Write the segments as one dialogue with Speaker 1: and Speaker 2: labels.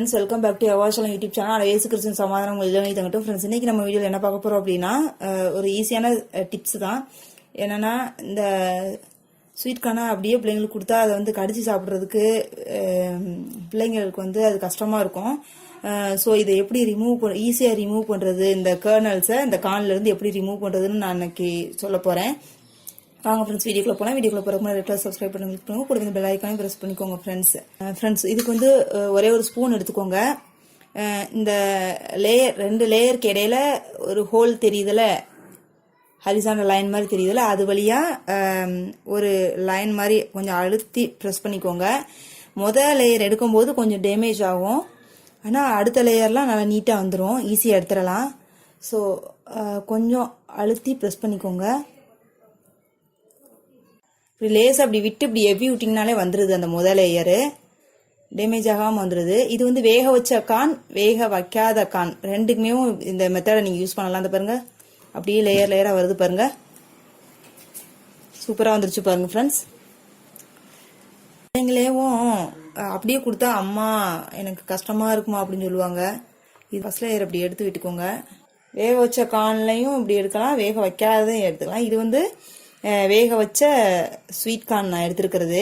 Speaker 1: Friends, welcome back to Jehovah Shalom YouTube channel. இயேசு கிறிஸ்துவின் சமாதானம் உங்கள் இல்லைன்னு தங்கட்டும். ஃப்ரெண்ட்ஸ், இன்னைக்கு நம்ம வீடியோவில் என்ன பார்க்க போறோம் அப்படின்னா, ஒரு ஈஸியான டிப்ஸ் தான். என்னன்னா, இந்த ஸ்வீட் கார்னை அப்படியே பிள்ளைங்களுக்கு கொடுத்தா அதை வந்து கடிச்சு சாப்பிட்றதுக்கு பிள்ளைங்களுக்கு வந்து அது கஷ்டமா இருக்கும். ஸோ இதை எப்படி ஈஸியாக ரிமூவ் பண்ணுறது, இந்த கர்னல்ஸை இந்த கார்ன்லேருந்து எப்படி ரிமூவ் பண்ணுறதுன்னு நான் இன்னைக்கு சொல்ல போகிறேன். வாங்க ஃப்ரெண்ட்ஸ், வீடியோக்குள்ள போகலாம். வீடியோக்குள்ள போகிறதுக்கு முன்னாடி ரெட் கலர் சப்ஸ்கிரைப் பண்ணி கிளிக் பண்ணுங்க. கூட இந்த பெல் ஐக்கானையும் ப்ரெஸ் பண்ணிக்கோங்க. ஃப்ரெண்ட்ஸ் இதுக்கு வந்து ஒரே ஒரு ஸ்பூன் எடுத்துக்கோங்க. இந்த ரெண்டு லேயருக்கு இடையில ஒரு ஹோல் தெரியுதுல, ஹரிசாண்டல் லைன் மாதிரி தெரியுதுல, அது வழியா ஒரு லைன் மாதிரி கொஞ்சம் அழுத்தி ப்ரெஸ் பண்ணிக்கோங்க. முதல் லேயர் எடுக்கும்போது கொஞ்சம் டேமேஜ் ஆகும், ஆனால் அடுத்த லேயர்லாம் நல்லா நீட்டாக வந்துடும், ஈஸியாக எடுத்துடலாம். ஸோ கொஞ்சம் அழுத்தி ப்ரெஸ் பண்ணிக்கோங்க. இப்படி லேஸ் அப்படி விட்டு இப்படி எவ்வி விட்டிங்கனாலே வந்துடுது, அந்த முதல் லேயரு டேமேஜ் ஆகாமல் வந்துடுது. இது வந்து வேக வச்ச கான், வேக வைக்காத கான் ரெண்டுக்குமே இந்த மெத்தடை நீங்கள் யூஸ் பண்ணலாம். அந்த பாருங்க, அப்படியே லேயராக வருது பாருங்க, சூப்பராக வந்துருச்சு பாருங்க ஃப்ரெண்ட்ஸ். பிள்ளைங்களேவும் அப்படியே கொடுத்தா அம்மா எனக்கு கஷ்டமா இருக்குமா அப்படின்னு சொல்லுவாங்க. இது ஃபர்ஸ்ட் லேயர் அப்படி எடுத்து விட்டுக்கோங்க. வேக வச்ச கான்லையும் இப்படி எடுக்கலாம், வேக வைக்காததையும் எடுத்துக்கலாம். இது வந்து வேக வச்ச ஸ்வீட் கார்ன் நான் எடுத்துருக்கிறது.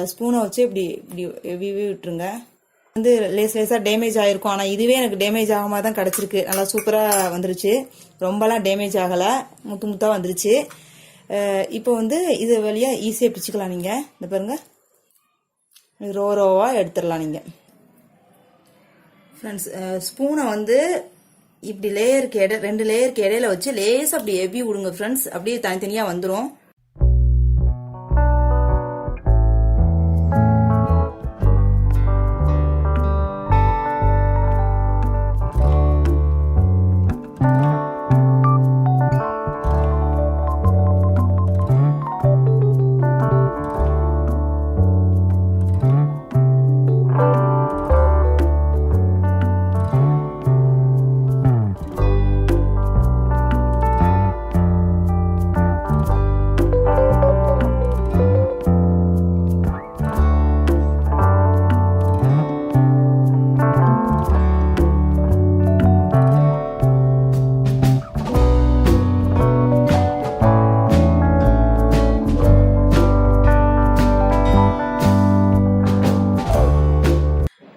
Speaker 1: ஸ்பூனை வச்சு இப்படி இப்படி விட்டுருங்க. வந்து லேஸாக டேமேஜ் ஆகிருக்கும், ஆனால் இதுவே எனக்கு டேமேஜ் ஆகாம தான் கிடச்சிருக்கு. நல்லா சூப்பராக வந்துருச்சு, ரொம்பலாம் டேமேஜ் ஆகலை, முத்தாக வந்துருச்சு. இப்போ வந்து இது வழியாக ஈஸியாக பிச்சுக்கலாம். நீங்கள் இந்த பாருங்க, ரோவாக எடுத்துடலாம் நீங்கள். ஃப்ரெண்ட்ஸ், ஸ்பூனை வந்து இப்படி ரெண்டு லேயருக்கு இடையில வச்சு லேசாக அப்படி எவ்வி விடுங்க ஃப்ரெண்ட்ஸ். அப்படியே தனித்தனியாக வந்துடும்.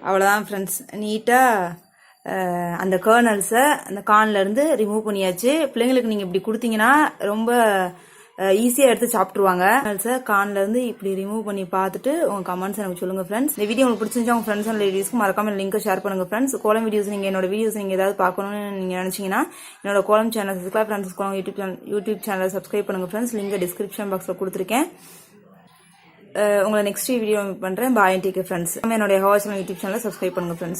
Speaker 1: அவ்வளோதான் ஃப்ரெண்ட்ஸ், நீட்டாக அந்த கர்னல்ஸை அந்த கார்ன்லேருந்து ரிமூவ் பண்ணியாச்சு. பிள்ளைங்களுக்கு நீங்கள் இப்படி கொடுத்தீங்கன்னா ரொம்ப ஈஸியாக எடுத்து சாப்பிட்ருவாங்க. கர்னல்ஸை கார்ன்லேருந்து இப்படி ரிமூவ் பண்ணி பார்த்துட்டு உங்கள் கமெண்ட்ஸ் எனக்கு சொல்லுங்கள் ஃப்ரெண்ட்ஸ். இந்த வீடியோ உங்களுக்கு பிடிச்சிருந்தா உங்கள் ஃப்ரெண்ட்ஸ் அண்ட் லேடிஸ்க்கு மறக்காம லிங்கை ஷேர் பண்ணுங்கள் ஃப்ரெண்ட்ஸ். கோலம் வீடியோஸ் என்னோட வீடியோஸ் நீங்கள் ஏதாவது பார்க்கணும்னு நீங்கள் நினச்சிங்கன்னா என்னோட கோலம் சேனல் சப்ஸ்கிரைப் ஃப்ரெண்ட்ஸ், கோலம் யூடியூப் சேனலை சப்ஸ்கிரைப் பண்ணுங்கள் ஃப்ரெண்ட்ஸ். லிங்கை டிஸ்கிரிப்ஷன் பாக்ஸில் கொடுத்துருக்கேன். உங்களை நெக்ஸ்ட் வீடியோ பண்ணுறேன். பாய், டேக் கேர் ஃப்ரெண்ட்ஸ். என்னோட Jehovah Shalom யூடியூப் சேனலை சப்ஸ்கிரைப் பண்ணுங்கள் ஃப்ரெண்ட்ஸ்.